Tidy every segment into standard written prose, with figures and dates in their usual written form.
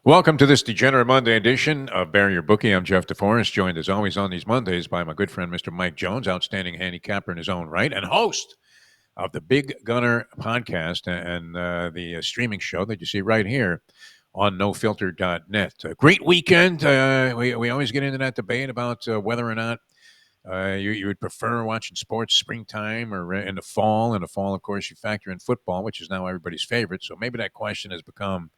Welcome to this Degenerate Monday edition of Bury Your Bookie. I'm Jeff DeForest, joined as always on these Mondays by my good friend, Mr. Mike Jones, outstanding handicapper in his own right, and host of the Big Gunner podcast and the streaming show that you see right here on nofilter.net. A great weekend. We always get into that debate about whether or not you would prefer watching sports springtime or in the fall. In the fall, of course, you factor in football, which is now everybody's favorite. So maybe that question has become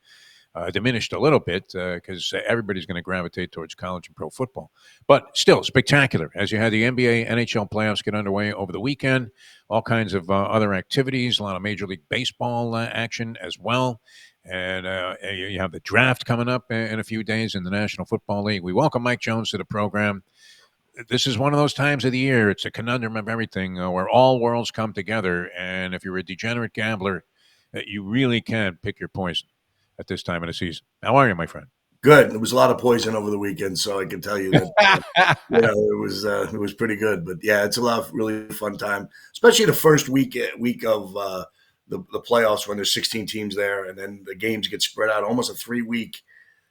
diminished a little bit because everybody's going to gravitate towards college and pro football. But still, spectacular as you had the NBA, NHL playoffs get underway over the weekend, all kinds of other activities, a lot of Major League Baseball action as well. And you have the draft coming up in a few days in the National Football League. We welcome Mike Jones to the program. This is one of those times of the year, it's a conundrum of everything where all worlds come together. And if you're a degenerate gambler, you really can pick your poison at this time of the season. How are you, my friend? Good. There was a lot of poison over the weekend, so I can tell you that it was pretty good. But yeah, it's a lot of really fun time, especially the first week of the playoffs when there's 16 teams there, and then the games get spread out almost a 3-week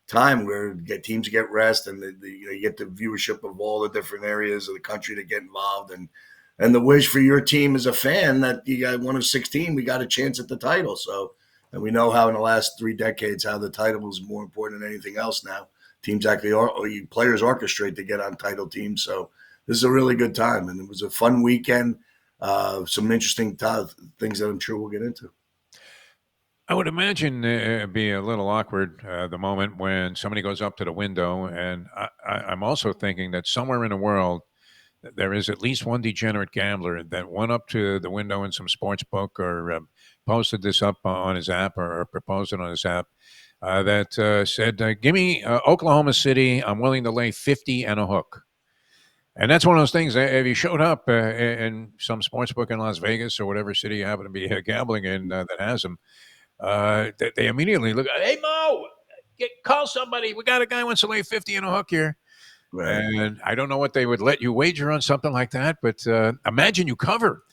time where teams get rest, and you get the viewership of all the different areas of the country to get involved, and the wish for your team as a fan that you got one of 16, we got a chance at the title. So. And we know how in the last 3 decades how the title is more important than anything else now. Teams players orchestrate to get on title teams. So this is a really good time. And it was a fun weekend. Some interesting things that I'm sure we'll get into. I would imagine it'd be a little awkward the moment when somebody goes up to the window. And I'm also thinking that somewhere in the world, there is at least one degenerate gambler that went up to the window in some sports book or posted this up on his app or proposed it on his app that said, give me Oklahoma City. I'm willing to lay 50 and a hook. And that's one of those things. If you showed up in some sports book in Las Vegas or whatever city you happen to be gambling in that has them, they immediately look, hey, Mo, call somebody. We got a guy who wants to lay 50 and a hook here. Right. And I don't know what they would let you wager on something like that, but imagine you cover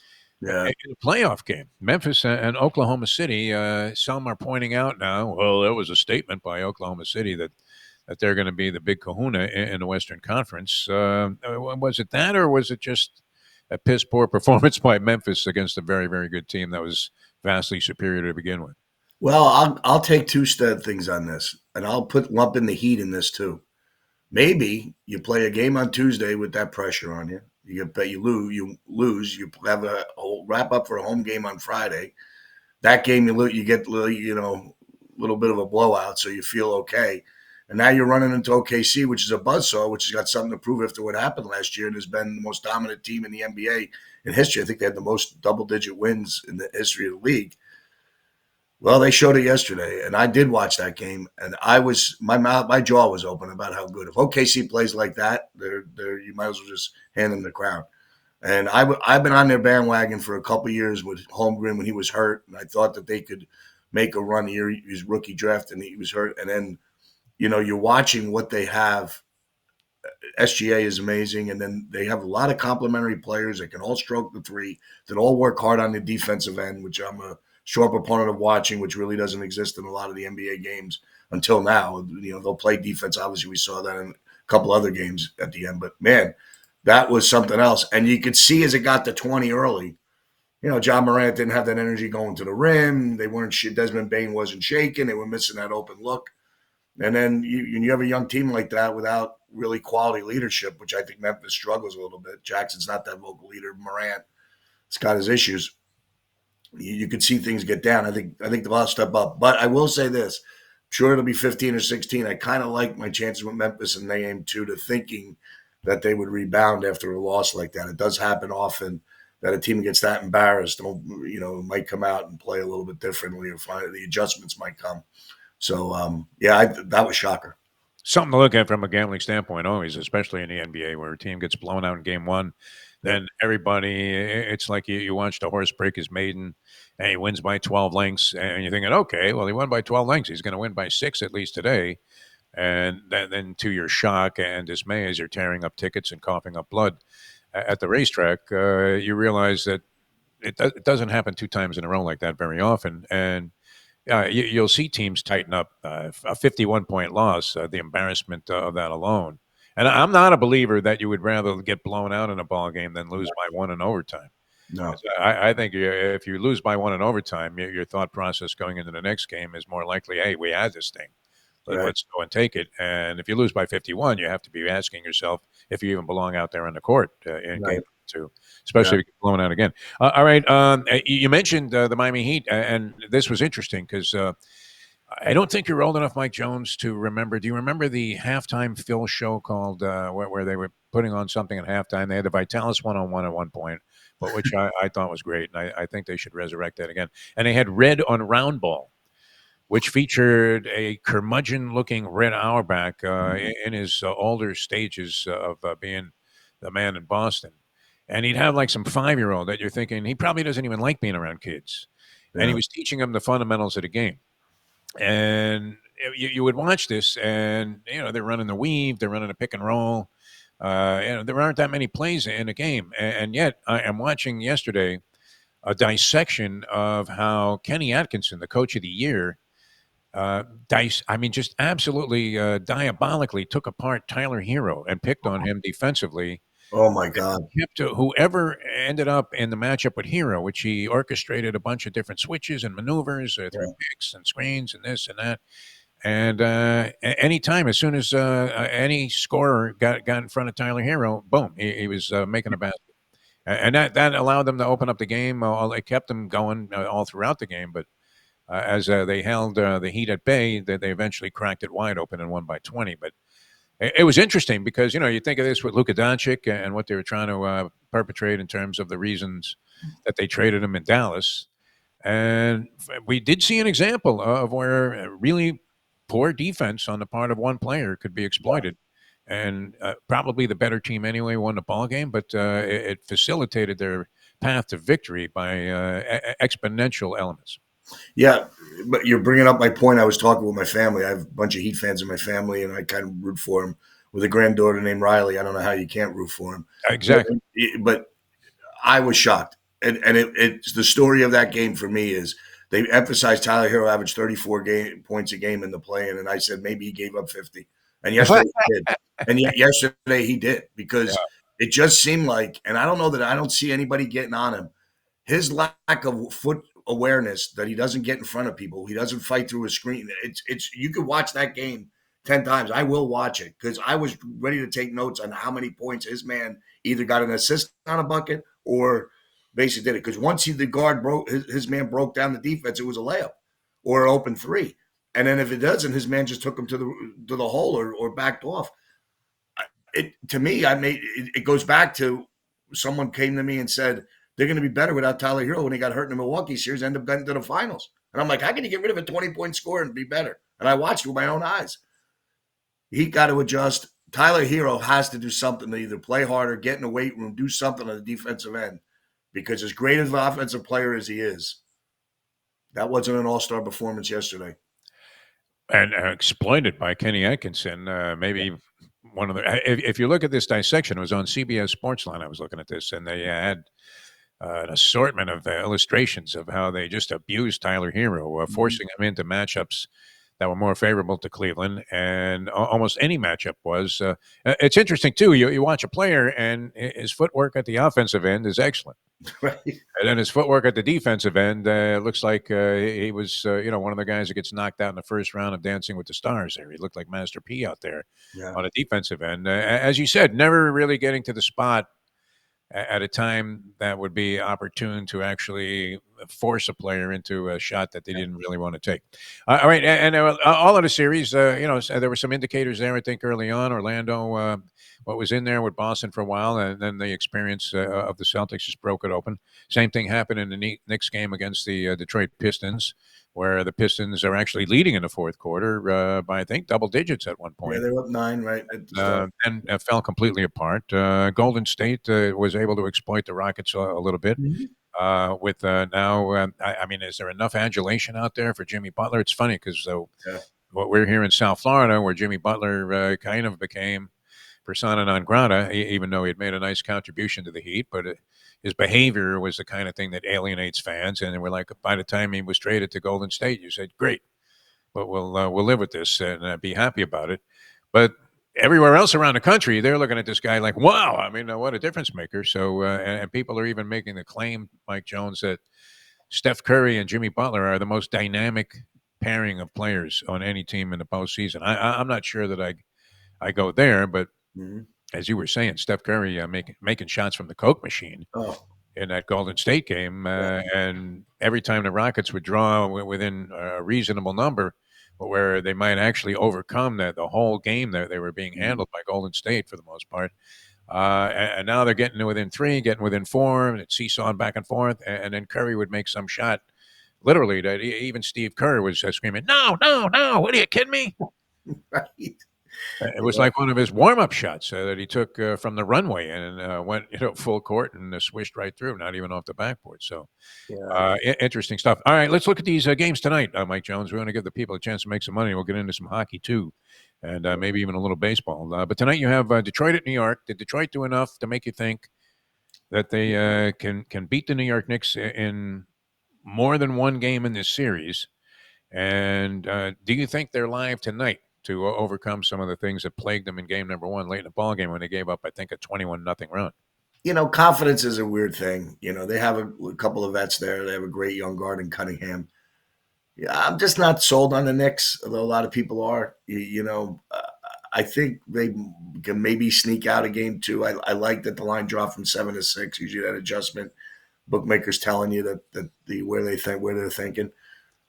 in a playoff game. Memphis and Oklahoma City, some are pointing out now, well, there was a statement by Oklahoma City that they're going to be the big kahuna in the Western Conference. Was it that, or was it just a piss-poor performance by Memphis against a very, very good team that was vastly superior to begin with? Well, I'll take two things on this, and I'll lump in the Heat in this too. Maybe you play a game on Tuesday with that pressure on you. You lose. You have a wrap up for a home game on Friday. That game you get a little bit of a blowout, so you feel okay. And now you're running into OKC, which is a buzzsaw, which has got something to prove after what happened last year, and has been the most dominant team in the NBA in history. I think they had the most double-digit wins in the history of the league. Well, they showed it yesterday, and I did watch that game, and my jaw was open about how good. If OKC plays like that, you might as well just hand them the crown. And I've been on their bandwagon for a couple of years with Holmgren when he was hurt, and I thought that they could make a run here. He was rookie draft, and he was hurt. And then, you're watching what they have. SGA is amazing, and then they have a lot of complementary players that can all stroke the three, that all work hard on the defensive end, which I'm a short proponent of watching, which really doesn't exist in a lot of the NBA games until now. They'll play defense. Obviously, we saw that in a couple other games at the end. But, man, that was something else. And you could see as it got to 20 early, John Morant didn't have that energy going to the rim. Desmond Bane wasn't shaking. They were missing that open look. And then you have a young team like that without really quality leadership, which I think Memphis struggles a little bit. Jackson's not that vocal leader. Morant has got his issues. You could see things get down. I think they'll all step up. But I will say this. I'm sure it'll be 15 or 16. I kind of like my chances with Memphis, and they aim to thinking that they would rebound after a loss like that. It does happen often that a team gets that embarrassed, might come out and play a little bit differently, or the adjustments might come. So, that was shocker. Something to look at from a gambling standpoint always, especially in the NBA, where a team gets blown out in game one. Then everybody, it's like you watched a horse break his maiden, and he wins by 12 lengths, and you're thinking, okay, well, he won by 12 lengths. He's going to win by 6 at least today. And then to your shock and dismay, as you're tearing up tickets and coughing up blood at the racetrack, you realize that it doesn't happen 2 times in a row like that very often. And You'll see teams tighten up. A 51-point loss, the embarrassment of that alone. And I'm not a believer that you would rather get blown out in a ball game than lose by one in overtime. No, 'Cause I think if you lose by one in overtime, your thought process going into the next game is more likely, hey, we had this thing. right, Let's go and take it. And if you lose by 51, you have to be asking yourself if you even belong out there on the court in game right, two, yeah, especially if you get blown out again. All right. You mentioned the Miami Heat, and this was interesting because I don't think you're old enough, Mike Jones, to remember. Do you remember the halftime Phil show called where they were putting on something at halftime? They had the Vitalis one-on-one at one point, but which I thought was great, and I think they should resurrect that again. And they had Red on Round Ball, which featured a curmudgeon-looking Red Auerbach in his older stages of being the man in Boston. And he'd have like some 5-year-old that you're thinking he probably doesn't even like being around kids. And he yeah. was teaching them the fundamentals of the game. And you would watch this, and they're running the weave, they're running a pick and roll. There aren't that many plays in a game, and yet I am watching yesterday a dissection of how Kenny Atkinson, the coach of the year, I mean, just absolutely diabolically took apart Tyler Hero and picked on him defensively. Oh my God. Kept whoever ended up in the matchup with Hero, which he orchestrated a bunch of different switches and maneuvers through Yeah, picks and screens and this and that. And anytime, as soon as any scorer got in front of Tyler Hero, boom, he was making a basket. And that allowed them to open up the game. It kept them going all throughout the game. But as they held the Heat at bay, they eventually cracked it wide open and won by 20. But it was interesting because you think of this with Luka Doncic and what they were trying to perpetrate in terms of the reasons that they traded him in Dallas, and we did see an example of where really poor defense on the part of one player could be exploited. And probably the better team anyway won the ball game, but it facilitated their path to victory by exponential elements. yeah. But you're bringing up my point. I was talking with my family. I have a bunch of Heat fans in my family, and I kind of root for him. With a granddaughter named Riley, I don't know how you can't root for him. But, Exactly. but I was shocked, and it's the story of that game for me is they emphasized Tyler Hero averaged 34 points a game in the play-in, and I said maybe he gave up 50, and yesterday he did, and yet yesterday he did Yeah. because it just seemed like, and I don't know that I don't see anybody getting on him. His lack of foot awareness that he doesn't get in front of people, he doesn't fight through a screen. It's you could watch that game 10 times. I will watch it because I was ready to take notes on how many points his man either got an assist on a bucket or basically did it. Because once the guard broke, his man broke down the defense, it was a layup or an open three. And then if it doesn't, his man just took him to the hole or backed off. It to me, it goes back to someone came to me and said they're going to be better without Tyler Hero when he got hurt in the Milwaukee series, end up getting to the finals. And I'm like, how can you get rid of a 20-point score and be better? And I watched it with my own eyes. He got to adjust. Tyler Hero has to do something to either play harder, get in the weight room, do something on the defensive end. Because as great of an offensive player as he is, that wasn't an all-star performance yesterday. And exploited by Kenny Atkinson. Maybe one of the. If you look at this dissection, it was on CBS Sportsline. I was looking at this, and they had an assortment of illustrations of how they just abused Tyler Hero, forcing him into matchups that were more favorable to Cleveland, and almost any matchup was. It's interesting too. You watch a player, and his footwork at the offensive end is excellent. Right? And then his footwork at the defensive end looks like he was, one of the guys that gets knocked out in the first round of Dancing with the Stars. There, he looked like Master P out there Yeah. on a defensive end. As you said, never really getting to the spot at a time that would be opportune to actually force a player into a shot that they didn't really want to take. All right, and all of the series, so there were some indicators there. I think early on, Orlando, what was in there with Boston for a while, and then the experience of the Celtics just broke it open. Same thing happened in the Knicks game against the Detroit Pistons, where the Pistons are actually leading in the fourth quarter by I think double digits at one Yeah, point they're up 9 right at the start. and fell completely apart. Golden State was able to exploit the Rockets a little bit. Mhm. With now, I mean, is there enough adulation out there for Jimmy Butler? It's funny because Yeah. what we're here in South Florida, where Jimmy Butler kind of became persona non grata, even though he had made a nice contribution to the Heat. But his behavior was the kind of thing that alienates fans. And we're like, by the time he was traded to Golden State, you said, great, but we'll live with this and be happy about it. But everywhere else around the country, they're looking at this guy like, wow, I mean, what a difference maker. So, and people are even making the claim, Mike Jones, that Steph Curry and Jimmy Butler are the most dynamic pairing of players on any team in the postseason. I'm not sure that I go there, but Mhm. as you were saying, Steph Curry making shots from the Coke machine Oh, in that Golden State game, yeah. and every time the Rockets would draw within a reasonable number, where they might actually overcome the whole game that they were being Mhm. handled by Golden State for the most part. And now they're getting to within three, getting within four, and it's seesawing back and forth. And then Curry would make some shot, literally, that even Steve Kerr was screaming, "No, no, no! What are you kidding me?" Right. It was Yeah. like one of his warm-up shots that he took from the runway and went, full court and swished right through, not even off the backboard. So Yeah. interesting stuff. All right, let's look at these games tonight, Mike Jones. We want to give the people a chance to make some money. We'll get into some hockey too, and maybe even a little baseball. But tonight you have Detroit at New York. Did Detroit do enough to make you think that they can beat the New York Knicks in more than one game in this series? And do you think they're live tonight to overcome some of the things that plagued them in game number one late in the ball game when they gave up, I think, a 21-0 run? Confidence is a weird thing. They have a couple of vets there. They have a great young guard in Cunningham. Yeah, I'm just not sold on the Knicks, although a lot of people are. I think they can maybe sneak out a game two. I like that the line dropped from 7 to 6. Usually that adjustment, bookmakers telling you that where they're thinking.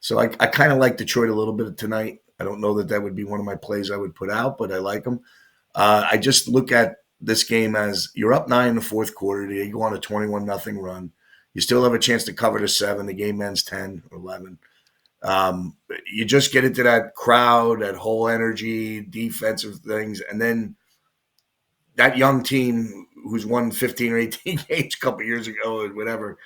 So I kind of like Detroit a little bit tonight. I don't know that would be one of my plays I would put out, but I like them. I just look at this game as you're up 9 in the fourth quarter. You go on a 21-0 run. You still have a chance to cover to 7. The game ends 10 or 11. You just get into that crowd, that whole energy, defensive things, and then that young team who's won 15 or 18 games a couple years ago or whatever,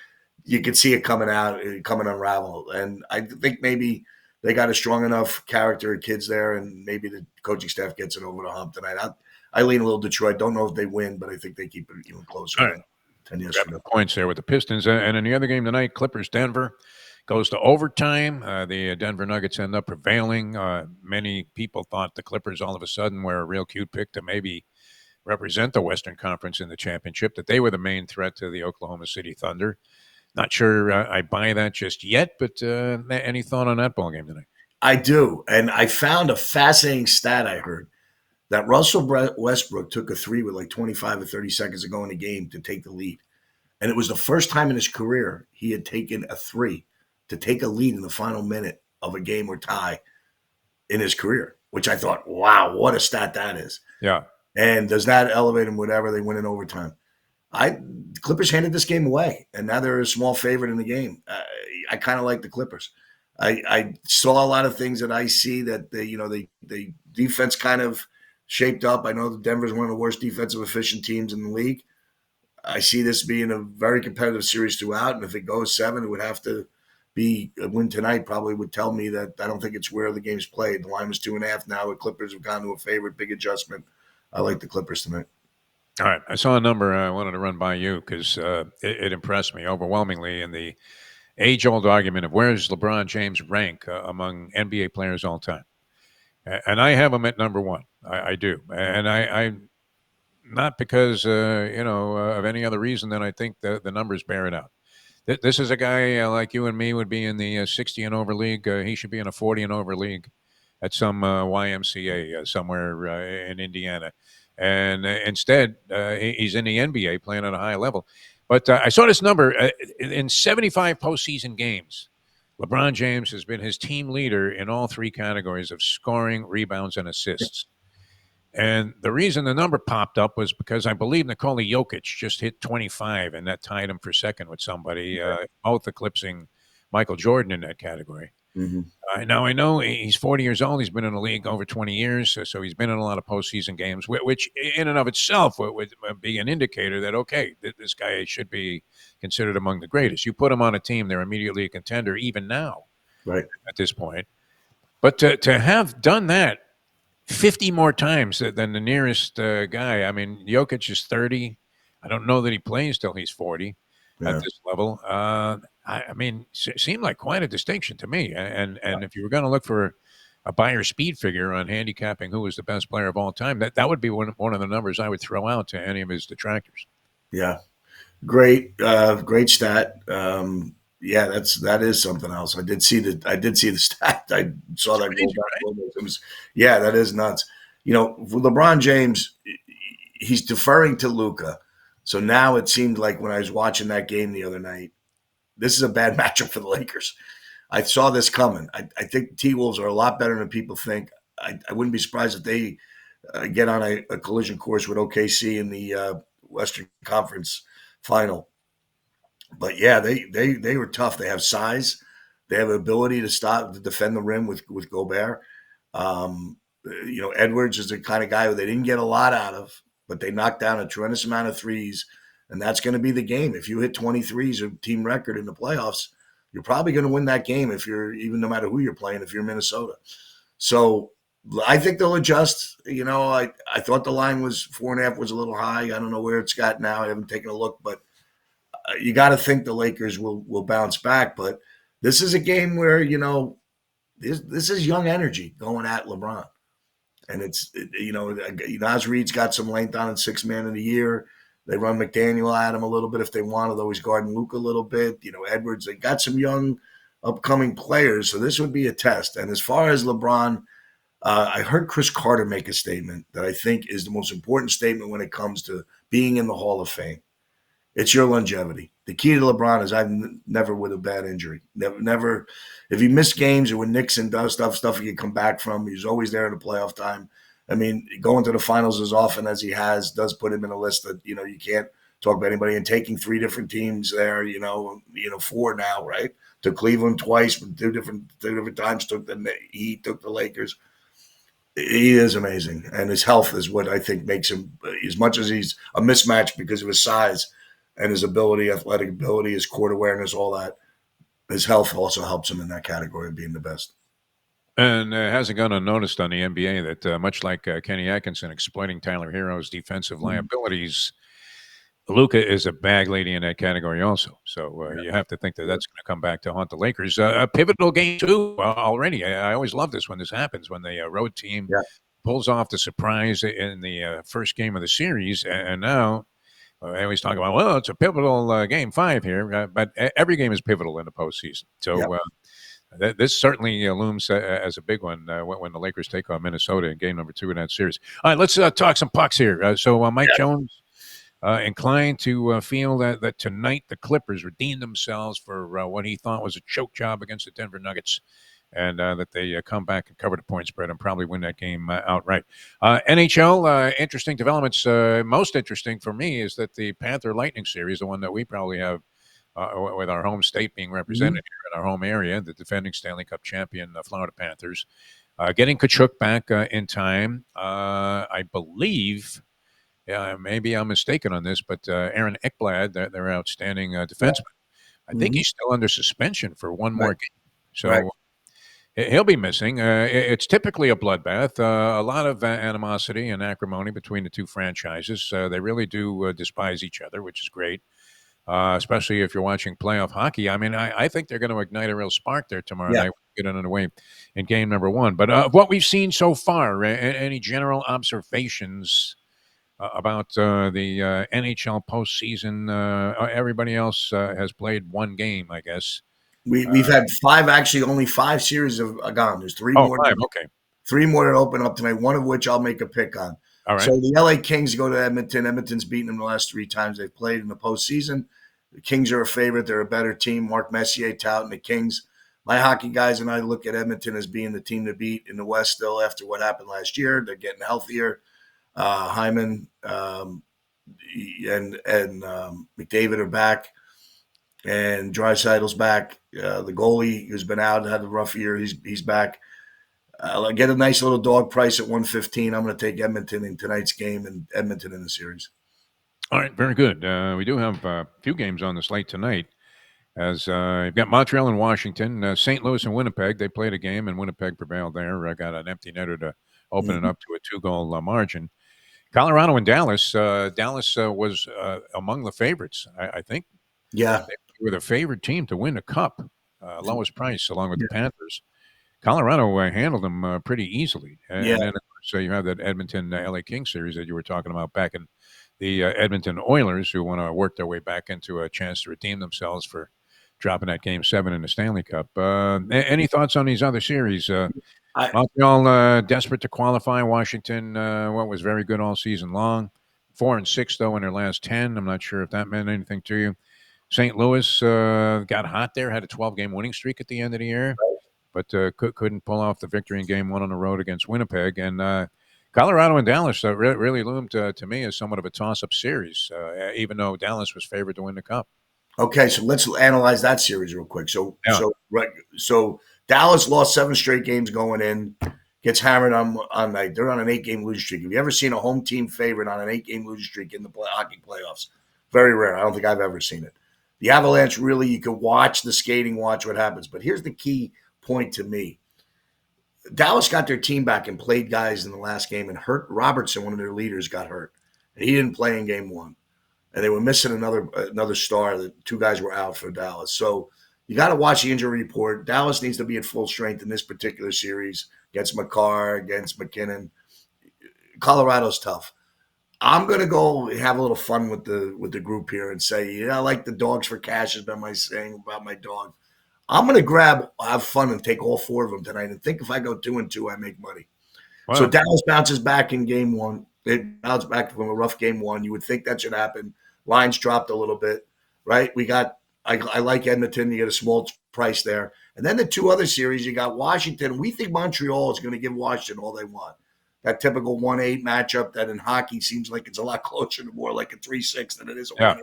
you could see it coming out, coming unravel. And I think maybe they got a strong enough character of kids there, and maybe the coaching staff gets it over the hump tonight. I lean a little Detroit. Don't know if they win, but I think they keep it even closer All right. than 10 Grabbing yesterday. the points there with the Pistons. And in the other game tonight, Clippers Denver goes to overtime. The Denver Nuggets end up prevailing. Many people thought the Clippers all of a sudden were a real cute pick to maybe represent the Western Conference in the championship, that they were the main threat to the Oklahoma City Thunder. Not sure I buy that just yet, but any thought on that ball game tonight? I do. And I found a fascinating stat I heard that Russell Westbrook took a three with like 25 or 30 seconds to go in the game to take the lead. And it was the first time in his career he had taken a three to take a lead in the final minute of a game or tie in his career, which I thought, wow, what a stat that is. Yeah. And does that elevate him, whatever, they win in overtime? The Clippers handed this game away, and now they're a small favorite in the game. I kind of like the Clippers. I saw a lot of things that I see that they defense kind of shaped up. I know that Denver's one of the worst defensive efficient teams in the league. I see this being a very competitive series throughout, and if it goes 7, it would have to be a win tonight. Probably would tell me that I don't think it's where the game's played. The line was 2.5 now. The Clippers have gone to a favorite, big adjustment. I like the Clippers tonight. All right. I saw a number I wanted to run by you because it impressed me overwhelmingly in the age-old argument of where's LeBron James rank among NBA players all time. And I have him at number one. I do. And I not because, of any other reason than I think the numbers bear it out. This is a guy like you and me would be in the 60 and over league. He should be in a 40 and over league at some YMCA somewhere in Indiana. And instead, he's in the NBA playing at a high level. But I saw this number in 75 postseason games. LeBron James has been his team leader in all three categories of scoring, rebounds, and assists. And the reason the number popped up was because I believe Nikola Jokic just hit 25, and that tied him for second with somebody, both eclipsing Michael Jordan in that category. Mm-hmm. Now, I know he's 40 years old. He's been in the league over 20 years, so he's been in a lot of postseason games, which in and of itself would be an indicator that, okay, this guy should be considered among the greatest. You put him on a team, they're immediately a contender, even now Right. at this point. But to have done that 50 more times than the nearest guy. I mean, Jokic is 30. I don't know that he plays till he's 40 at Yeah, this level. I mean, seemed like quite a distinction to me. And if you were going to look for a buyer speed figure on handicapping who was the best player of all time, that would be one of the numbers I would throw out to any of his detractors. yeah. Great stat. Yeah, that is something else. I did see the stat. I saw It's that goal crazy, back. right? It was, yeah, that is nuts. For LeBron James, he's deferring to Luca. So now it seemed like when I was watching that game the other night, this is a bad matchup for the Lakers. I saw this coming. I think the T Wolves are a lot better than people think. I wouldn't be surprised if they get on a collision course with OKC in the Western Conference final. But yeah, they were tough. They have size. They have ability to defend the rim with Gobert. Edwards is the kind of guy who they didn't get a lot out of, but they knocked down a tremendous amount of threes, and that's going to be the game. If you hit 23s, a team record in the playoffs, you're probably going to win that game if you're even no matter who you're playing. If you're Minnesota, so I think they'll adjust. I thought the line was 4.5 was a little high. I don't know where it's got now. I haven't taken a look, but you got to think the Lakers will bounce back. But this is a game where this is young energy going at LeBron, and Naz Reid's got some length on it, 6 man of the year. They run McDaniel at him a little bit if they want, although he's guarding Luke a little bit. Edwards. They got some young upcoming players, so this would be a test. And as far as LeBron, I heard Chris Carter make a statement that I think is the most important statement when it comes to being in the Hall of Fame. It's your longevity. The key to LeBron is never with a bad injury. Never. If he missed games or when Nixon does stuff he can come back from. He's always there in the playoff time. I mean, going to the finals as often as he has does put him in a list that you can't talk about anybody. And taking 3 different teams there, four now, right? To Cleveland twice, but two different times. Took the Heat, took the Lakers. He is amazing, and his health is what I think makes him. As much as he's a mismatch because of his size and his ability, athletic ability, his court awareness, all that. His health also helps him in that category of being the best. And it hasn't gone unnoticed on the NBA that much like Kenny Atkinson exploiting Tyler Hero's defensive Mhm. liabilities, Luca is a bag lady in that category also. So Yeah, you have to think that sure. that's going to come back to haunt the Lakers. A pivotal game too already. I always love this when this happens when the road team Yeah, pulls off the surprise in the first game of the series, and now I always talk about it's a pivotal game 5 here, but every game is pivotal in the postseason. yeah, So this certainly looms as a big one when the Lakers take on Minnesota in game number 2 in that series. All right, let's talk some pucks here. So Mike yeah. Jones inclined to feel that tonight the Clippers redeemed themselves for what he thought was a choke job against the Denver Nuggets, and that they come back and cover the point spread and probably win that game outright. NHL, interesting developments. Most interesting for me is that the Panther Lightning series, the one that we probably have with our home state being represented Mhm. here in our home area, the defending Stanley Cup champion, the Florida Panthers, getting Kachuk back in time. I believe, yeah, maybe I'm mistaken on this, but Aaron Ekblad, their outstanding Yeah. defenseman, I think Mhm. he's still under suspension for one Right, more game. right. So he'll be missing. It's typically a bloodbath, a lot of animosity and acrimony between the two franchises. They really do despise each other, which is great, especially if you're watching playoff hockey. I mean, I think they're going to ignite a real spark there tomorrow Yeah. night, get underway in game number 1. But what we've seen so far, any general observations about the NHL postseason? Everybody else has played one game, I guess. We've had five, actually only 5 series of gone. There's three Oh, more. 5. Okay. Three more that open up tonight, one of which I'll make a pick on. All So right. the LA Kings go to Edmonton. Edmonton's beaten them the last 3 times they've played in the postseason. The Kings are a favorite. They're a better team. Mark Messier touting the Kings. My hockey guys and I look at Edmonton as being the team to beat in the West still after what happened last year. They're getting healthier. Hyman and McDavid are back, and Dreisaitl's back. The goalie who's been out and had a rough year, he's back. I get a nice little dog price at 115. I'm going to take Edmonton in tonight's game and Edmonton in the series. All right. Very good. We do have a few games on the slate tonight. As you've got Montreal and Washington, St. Louis and Winnipeg. They played a game, and Winnipeg prevailed there. Got an empty netter to opening Mhm. up to a two-goal margin. Colorado and Dallas. Dallas was among the favorites. I think Yeah. they were the favorite team to win the cup, lowest price, along with the Yeah. Panthers. Colorado handled them pretty easily, Yeah. and then of course you have that Edmonton LA Kings series that you were talking about back in the Edmonton Oilers, who want to work their way back into a chance to redeem themselves for dropping that Game 7 in the Stanley Cup. Any thoughts on these other series? I Montreal desperate to qualify. Washington, what was very good all season long. 4-6 though in their last 10. I'm not sure if that meant anything to you. St. Louis got hot there, had a 12-game winning streak at the end of the year, but couldn't pull off the victory in Game 1 on the road against Winnipeg. And Colorado and Dallas really loomed to me as somewhat of a toss-up series, even though Dallas was favored to win the cup. Okay, so let's analyze that series real quick. Yeah, So Dallas lost 7 straight games going in, gets hammered on night. They're on an 8-game losing streak. Have you ever seen a home team favorite on an 8-game losing streak in the hockey playoffs? Very rare. I don't think I've ever seen it. The Avalanche really, you can watch the skating, watch what happens. But here's the key point to me: Dallas got their team back and played guys in the last game, and hurt Robertson, one of their leaders, got hurt, and he didn't play in Game 1, and they were missing another star. The 2 guys were out for Dallas. So you got to watch the injury report. Dallas needs to be at full strength in this particular series against Makar, against McKinnon. Colorado's tough. I'm gonna go have a little fun with the group here and say, I like the dogs for cash has been my saying about my dog. I'm gonna have fun and take all 4 of them tonight and think if I go 2-2, I make money. So wow, Dallas bounces back in Game 1. They bounced back from a rough Game 1. You would think that should happen. Lines dropped a little bit, right? I like Edmonton. You get a small price there. And then the 2 other series, you got Washington. We think Montreal is going to give Washington all they want. That typical 1-8 matchup that in hockey seems like it's a lot closer to more like a 3-6 than it is a yeah, 1-8.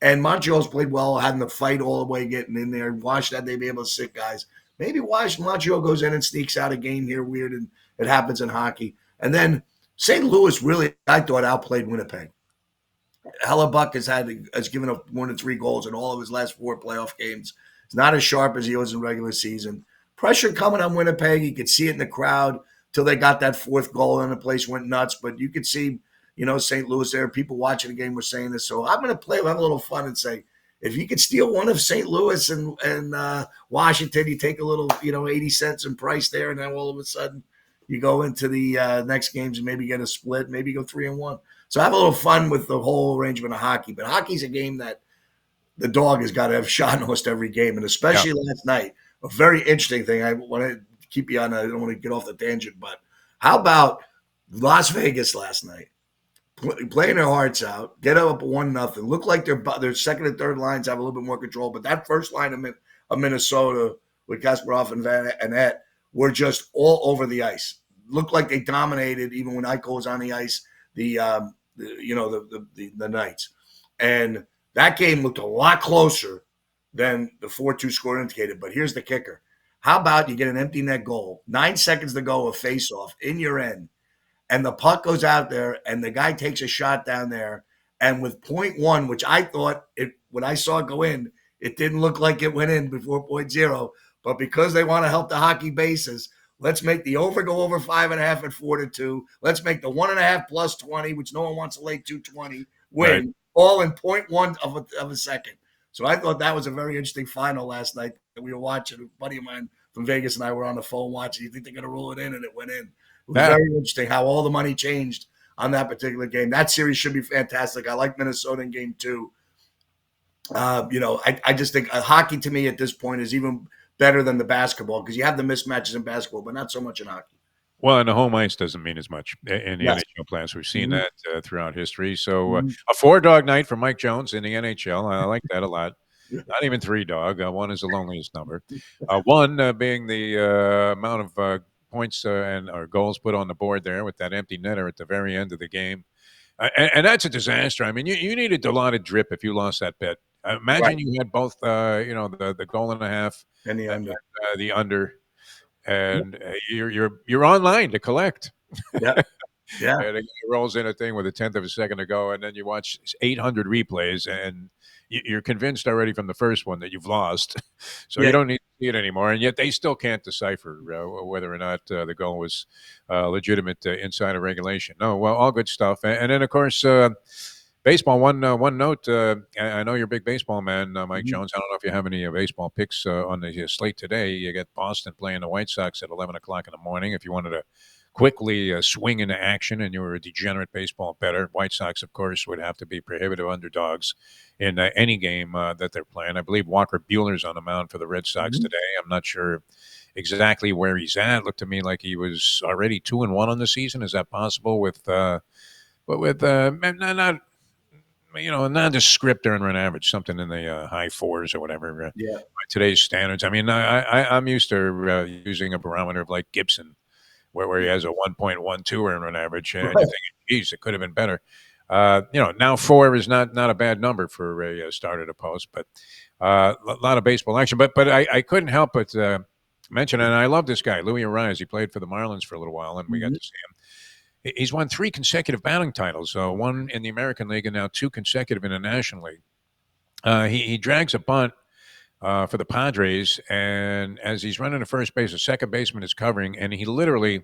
And Montreal's played well, having to fight all the way, getting in there. Watch that, they'd be able to sit guys. Maybe watch Montreal goes in and sneaks out a game here weird, and it happens in hockey. And then St. Louis really, I thought, outplayed Winnipeg. Hellebuck has given up more than 3 goals in all of his last 4 playoff games. He's not as sharp as he was in regular season. Pressure coming on Winnipeg. You could see it in the crowd till they got that 4th goal and the place went nuts. But you could see, St. Louis there. People watching the game were saying this. So I'm going to have a little fun and say, if you could steal one of St. Louis and Washington, you take a little, 80 cents in price there, and then all of a sudden you go into the next games and maybe get a split, maybe go 3-1. So have a little fun with the whole arrangement of hockey. But hockey's a game that the dog has got to have a shot in almost every game, and yeah. especially last night. A very interesting thing. I want to keep you on. I don't want to get off the tangent, but how about Las Vegas last night? Playing their hearts out, get up 1-0. Look like their second and third lines have a little bit more control, but that first line of Minnesota with Kasparov and Vanette were just all over the ice. Looked like they dominated even when Eichel was on the ice. The Knights, and that game looked a lot closer than the 4-2 score indicated. But here's the kicker: how about you get an empty net goal, 9 seconds to go, a face-off in your end, and the puck goes out there, and the guy takes a shot down there, and with .1, which I thought when I saw it go in, it didn't look like it went in before .0, but because they want to help the hockey bases, let's make the over go over 5.5 at 4-2. Let's make the 1.5 plus 20, which no one wants to lay 220, Right. win all in .1 of a second. So I thought that was a very interesting final last night that we were watching. A buddy of mine from Vegas and I were on the phone watching. You think they're going to roll it in, and it went in. It was Yeah. very interesting how all the money changed on that particular game. That series should be fantastic. I like Minnesota in Game 2. I just think hockey to me at this point is even better than the basketball because you have the mismatches in basketball, but not so much in hockey. Well, and the home ice doesn't mean as much in the Yes. NHL playoffs. We've seen Mhm. that throughout history. So Mhm. a 4-dog night for Mike Jones in the NHL. I like that a lot. Yeah. Not even 3-dog. 1 is the loneliest number. 1 being the amount of points and or goals put on the board there with that empty netter at the very end of the game. And that's a disaster. I mean, you needed a lot of drip if you lost that bet. Right. Imagine you had both, the goal and a half And the and under. the under, Yeah. and you're online to collect. Yeah. Yeah. And it rolls in a thing with a tenth of a second to go, and then you watch 800 replays, and you're convinced already from the first one that you've lost. So you Yeah. don't need to see it anymore, and yet they still can't decipher whether or not the goal was legitimate inside of regulation. No, well, all good stuff, and then of course. Baseball. One note. I know you're a big baseball man, Mike Mhm. Jones. I don't know if you have any baseball picks on the slate today. You get Boston playing the White Sox at 11 o'clock in the morning. If you wanted to quickly swing into action and you were a degenerate baseball bettor, White Sox, of course, would have to be prohibitive underdogs in any game that they're playing. I believe Walker Buehler's on the mound for the Red Sox Mhm. today. I'm not sure exactly where he's at. It looked to me like he was already 2-1 on the season. Is that possible with? But with not a nondescript earned run average, something in the high fours or whatever Yeah. by today's standards. I mean, I'm used to using a barometer of like Gibson, where he has a 1.12 earned run average, and you're Right. thinking, geez, it could have been better. Now four is not a bad number for a starter to post, but a lot of baseball action. But I couldn't help but mention, and I love this guy, Louis Arise. He played for the Marlins for a little while, and we got Mhm. to see him. He's won three consecutive batting titles, one in the American League and now two consecutive in the National League. He drags a bunt for the Padres, and as he's running to first base, a second baseman is covering, and he literally.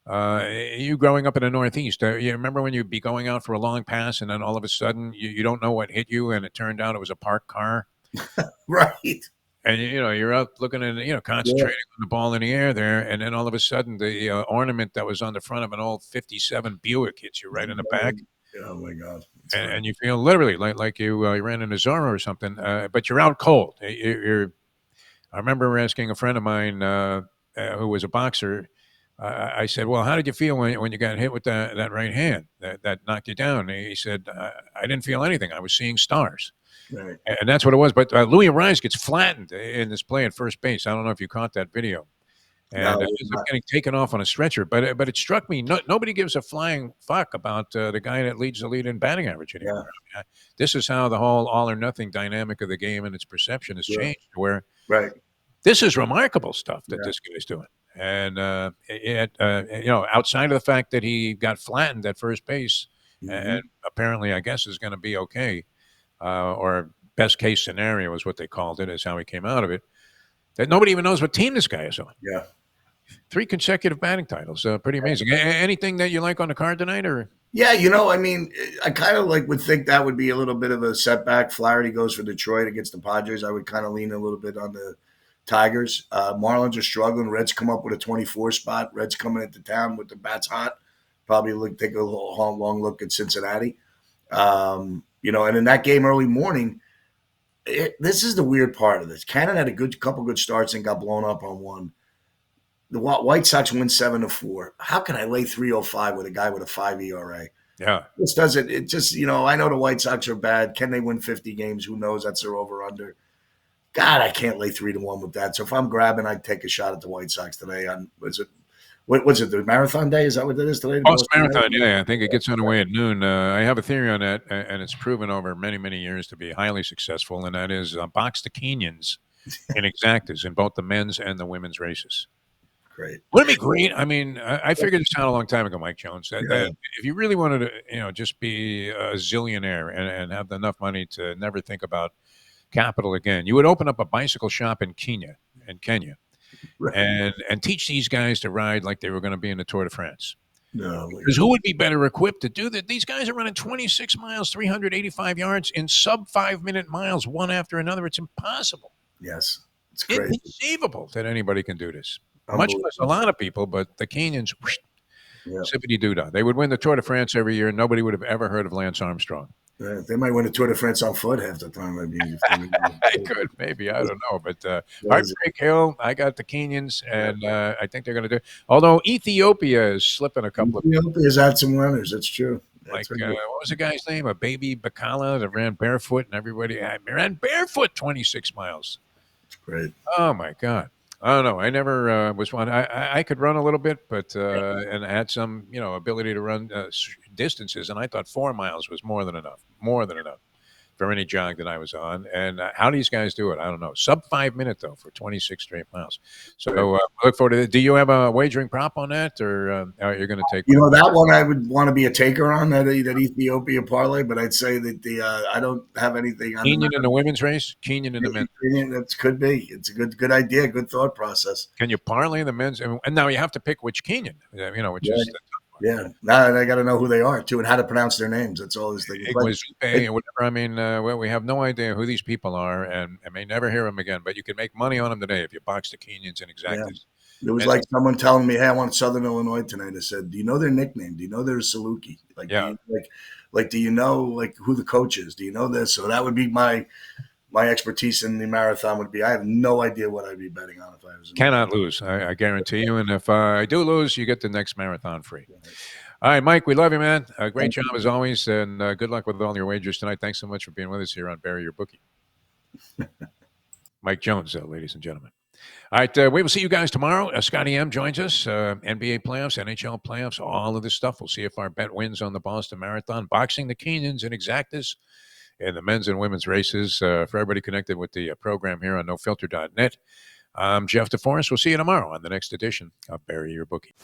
You growing up in the Northeast, you remember when you'd be going out for a long pass, and then all of a sudden you don't know what hit you, and it turned out it was a parked car, Right. and you're out looking at Yeah. concentrating on the ball in the air there, and then all of a sudden the ornament that was on the front of an old '57 Buick hits you right in the back, Oh my God. It's and funny. you feel literally like you ran into Zorro or something, but you're out cold. I remember asking a friend of mine who was a boxer. I said, "Well, how did you feel when you got hit with that right hand that knocked you down?" And he said, "I didn't feel anything. I was seeing stars." Right. And that's what it was. But Louis Rice gets flattened in this play at first base. I don't know if you caught that video, No, and we're ends up not. getting taken off on a stretcher. But it struck me nobody gives a flying fuck about the guy that leads the lead in batting average Yeah. anymore. I mean, this is how the whole all or nothing dynamic of the game and its perception has Yeah. changed. Where Right. this is remarkable stuff that Yeah. this guy's doing. And outside of the fact that he got flattened at first base, and Mhm. apparently, I guess, is going to be okay, or best case scenario is what they called it, is how he came out of it. That nobody even knows what team this guy is on. Yeah. Three consecutive batting titles, pretty amazing. Anything that you like on the card tonight, or Yeah, I mean, I kind of would think that would be a little bit of a setback. Flaherty goes for Detroit against the Padres. I would kind of lean a little bit on the Tigers. Marlins are struggling. Reds come up with a 24 spot. Reds coming into town with the bats hot. Probably take a long look at Cincinnati. And in that game early morning, this is the weird part of this. Canada had a couple good starts and got blown up on one. The White Sox win 7-4. How can I lay 305 with a guy with a 5 ERA? yeah, This doesn't. It just I know the White Sox are bad. Can they win 50 games? Who knows? That's their over under. God, I can't lay 3-1 with that. So if I'm grabbing, I'd take a shot at the White Sox today. On what was it? The marathon day? Is that what it is today? The Boston Boston Marathon. Marathon. Yeah, I think it gets underway at noon. I have a theory on that, and it's proven over many many years to be highly successful, and that is box the Kenyans in exactas in both the men's and the women's races. Great. Wouldn't it be great? I mean, I figured this out a long time ago, Mike Jones, that Yeah. if you really wanted to, just be a zillionaire and have enough money to never think about capital again, you would open up a bicycle shop in Kenya, Right. and teach these guys to ride like they were going to be in the Tour de France. No. Because who would be better equipped to do that? These guys are running 26 miles, 385 yards in sub 5 minute miles, one after another. It's impossible. Yes. It's crazy. Inconceivable that anybody can do this. Much less a Unbelievable. lot of people, but the Kenyans, Yeah. zippity doo dah. They would win the Tour de France every year. Nobody would have ever heard of Lance Armstrong. Yeah, they might win the Tour de France on foot half the time. I mean, if I could, maybe. I don't know. But crazy. Heartbreak Hill, I got the Kenyans, and I think they're going to do it. Although Ethiopia is slipping a couple of Ethiopia's had some runners. That's true. like That's right. what was the guy's name? A baby Bacala that ran barefoot, and everybody ran barefoot 26 miles. It's great. Oh my God. I don't know. I never was one. I could run a little bit, but and I had some ability to run distances, and I thought 4 miles was more than enough. More than enough for any jog that I was on. And how these guys do it, I don't know. Sub 5 minute though for 26 straight miles. So I look forward to it. Do you have a wagering prop on that, or are you going to take? That one I would want to be a taker on that Ethiopia parlay, but I'd say that I don't have anything on Kenyan in the women's race, Kenyan in the men's. That could be. It's a good idea, good thought process. Can you parlay the men's? And now you have to pick which Kenyan, which is. Yeah, now I got to know who they are too and how to pronounce their names. That's all this thing. It was whatever. I mean, we have no idea who these people are, and I may never hear them again. But you can make money on them today if you box the Kenyans and exactas. Yeah. It was like someone telling me, "Hey, I want Southern Illinois tonight." I said, "Do you know their nickname? Do you know their Saluki? Like, do you know who the coach is? Do you know this?" So that would be my expertise in the marathon. Would be I have no idea what I'd be betting on if I was. Cannot lose, I guarantee you. And if I do lose, you get the next marathon free. All right, Mike, we love you, man. Great job as always, and good luck with all your wagers tonight. Thanks so much for being with us here on Bury Your Bookie. Mike Jones, ladies and gentlemen. All right, we will see you guys tomorrow. Scotty M joins us. NBA playoffs, NHL playoffs, all of this stuff. We'll see if our bet wins on the Boston Marathon. Boxing, the Kenyans and exactas, and the men's and women's races. For everybody connected with the program here on NoFilter.net, I'm Jeff DeForest. We'll see you tomorrow on the next edition of Bury Your Bookie.